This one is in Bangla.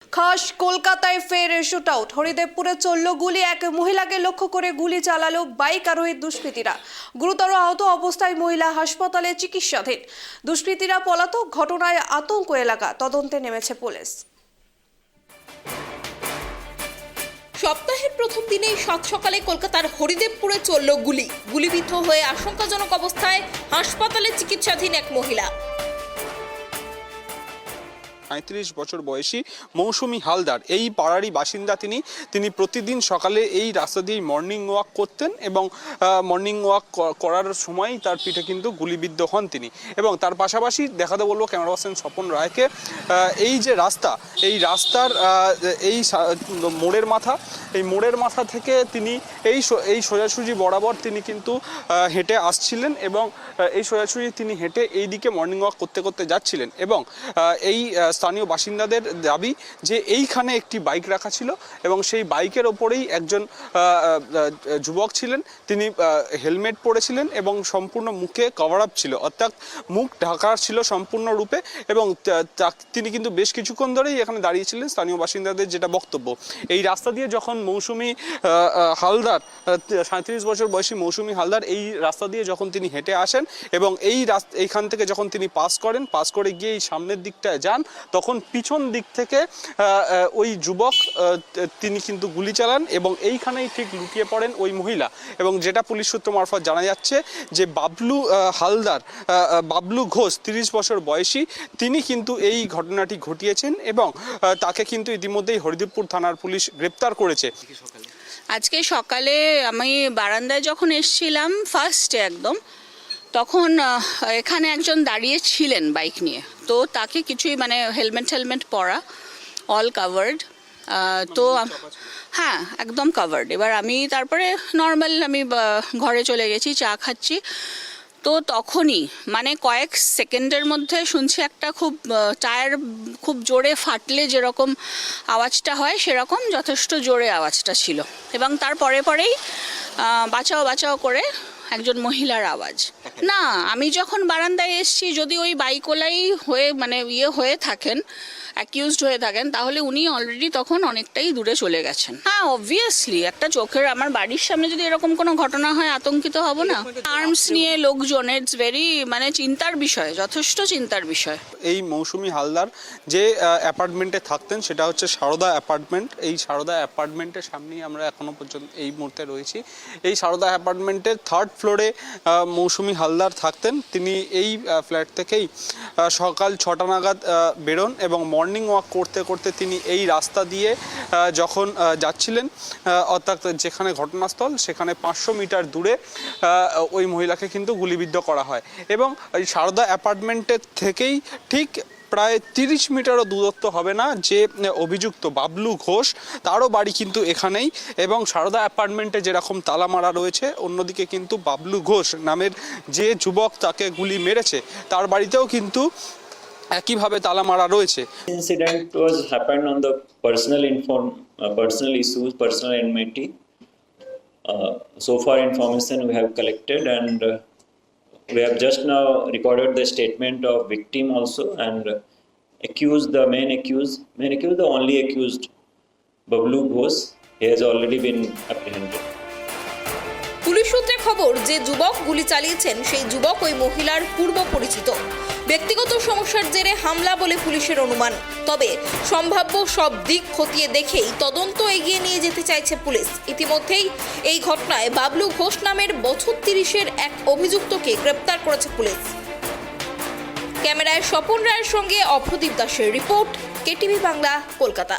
খাস কলকাতায় ফের শুট আউট। হরিদেবপুরে চলল গুলি। এক মহিলাকে লক্ষ্য করে গুলি চালালো বাইক আরোহী দুষ্কৃতীরা। গুরুতর আহত অবস্থায় মহিলা হাসপাতালে চিকিৎসাধীন। দুষ্কৃতীরা পলাতক। ঘটনায় আতঙ্ক এলাকা। তদন্তে নেমেছে পুলিশ। সপ্তাহের প্রথম দিনেই সাত সকালে কলকাতার হরিদেবপুরে চলল গুলিবিদ্ধ হয়ে আশঙ্কাজনক অবস্থায় হাসপাতালে চিকিৎসাধীন এক মহিলা। ৩৫ বছর বয়সী মৌসুমী হালদার এই পাড়ারই বাসিন্দা। তিনি প্রতিদিন সকালে এই রাস্তা দিয়ে মর্নিং ওয়াক করতেন এবং মর্নিং ওয়াক করার সময় তার পিঠে কিন্তু গুলিবিদ্ধ হন তিনি। এবং তার পাশাপাশি দেখাতে বলবো ক্যামেরা পার্সন স্বপন রায়কে, এই যে রাস্তা, এই রাস্তার এই মোড়ের মাথা থেকে তিনি এই সোজাসুজি বরাবর তিনি কিন্তু হেঁটে আসছিলেন এবং এই সোজাসুজি তিনি হেঁটে এই দিকে মর্নিং ওয়াক করতে করতে যাচ্ছিলেন। এবং এই স্থানীয় বাসিন্দাদের দাবি যে এইখানে একটি বাইক রাখা ছিল এবং সেই বাইকের ওপরেই একজন যুবক ছিলেন। তিনি হেলমেট পরেছিলেন এবং সম্পূর্ণ মুখে কভার আপ ছিল, অর্থাৎ মুখ ঢাকা ছিল সম্পূর্ণরূপে। এবং তিনি কিন্তু বেশ কিছুক্ষণ ধরেই এখানে দাঁড়িয়েছিলেন। স্থানীয় বাসিন্দাদের যেটা বক্তব্য, এই রাস্তা দিয়ে যখন মৌসুমী হালদার, 37 বছর বয়সী মৌসুমী হালদার এই রাস্তা দিয়ে যখন তিনি হেঁটে আসেন এবং এইখান থেকে যখন তিনি পাস করে গিয়ে এই সামনের দিকটায় যান, তখন পিছন দিক থেকে ওই যুবক তিনি কিন্তু গুলি চালান এবং এইখানেই ঠিক লুকিয়ে পড়েন ওই মহিলা। এবং যেটা পুলিশ সূত্র মারফত জানা যাচ্ছে যে বাবলু ঘোষ 30 বছর বয়সী, তিনি কিন্তু এই ঘটনাটি ঘটিয়েছেন এবং তাকে কিন্তু ইতিমধ্যেই হরিদেবপুর থানার পুলিশ গ্রেপ্তার করেছে। আজকে সকালে আমি বারান্দায় যখন এসেছিলাম ফার্স্টে একদম, তখন এখানে একজন দাঁড়িয়ে ছিলেন বাইক নিয়ে। তো তাকে কিছুই হেলমেট পরা, অল কাভার্ড। তো হ্যাঁ, একদম কাভার্ড। এবার আমি তারপরে নর্মাল আমি ঘরে চলে গেছি, চা খাচ্ছি। তো তখনই কয়েক সেকেন্ডের মধ্যে শুনছি একটা টায়ার খুব জোরে ফাটলে যেরকম আওয়াজটা হয় সেরকম যথেষ্ট জোরে আওয়াজটা ছিল। এবং তার পরেই বাঁচাও করে একজন মহিলার আওয়াজ। না, আমি যখন বারান্দায় এসেছি, যদি ওই বাইকওয়ালাই হয়ে থাকেন, অ্যাকিউজড হয়ে থাকেন, তাহলে উনি অলরেডি তখন অনেকটাই দূরে চলে গেছেন। হ্যাঁ, অবভিয়াসলি একটা আমার বাড়ির সামনে যদি এরকম কোনো ঘটনা হয়, আতঙ্কিত হব না? আর্মস নিয়ে লোকজন, ইটস ভেরি চিন্তার বিষয়, যথেষ্ট চিন্তার বিষয়। এই মৌসুমী হালদার যে অ্যাপার্টমেন্টে থাকতেন সেটা হচ্ছে সারদা অ্যাপার্টমেন্ট। এই সারদা অ্যাপার্টমেন্টের সামনেই আমরা এখনো পর্যন্ত এই মুহূর্তে রয়েছি। এই সারদা অ্যাপার্টমেন্টের 3rd ফ্লোরে মৌসুমী হালদার থাকতেন। তিনি এই ফ্ল্যাট থেকেই সকাল 6টা নাগাদ বেরোন এবং মর্নিং ওয়াক করতে করতে তিনি এই রাস্তা দিয়ে যখন যাচ্ছিলেন, অর্থাৎ যেখানে ঘটনাস্থল সেখানে 500 মিটার দূরে ওই মহিলাকে কিন্তু গুলিবিদ্ধ করা হয়। এবং এই সারদা অ্যাপার্টমেন্টের থেকেই ঠিক প্রায় 30 মিটারও দূরত্ব হবে না যে অভিযুক্ত বাবলু ঘোষ, তারও বাড়ি কিন্তু এখানেই। এবং সারদা অ্যাপার্টমেন্টে যেরকম তালা মারা রয়েছে, অন্যদিকে কিন্তু বাবলু ঘোষ নামের যে যুবক তাকে গুলি মেরেছে, তার বাড়িতেও কিন্তু একইভাবে তালা মারা রয়েছে। Incident was happened on the personal issues, personal enmity. So far information we have collected, and we have just now recorded the statement of victim also, and the main accused, the only accused, Bablu Ghosh, he has already been apprehended. Police সূত্রে খবর, যে যুবক গুলি চালিয়েছেন সেই যুবক ওই মহিলার পূর্ব পরিচিত। ব্যক্তিগত সমস্যার জেরে হামলা বলে পুলিশের অনুমান। তবে সম্ভাব্য সব দিক খতিয়ে দেখেই তদন্ত এগিয়ে নিয়ে যেতে চাইছে পুলিশ। ইতিমধ্যেই এই ঘটনায় বাবলু ঘোষ নামের বছর 30-এর এক অভিযুক্তকে গ্রেপ্তার করেছে পুলিশ। ক্যামেরায় স্বপন রায়ের সঙ্গে অভ্রদীপ দাসের রিপোর্ট, কেটিভি বাংলা, কলকাতা।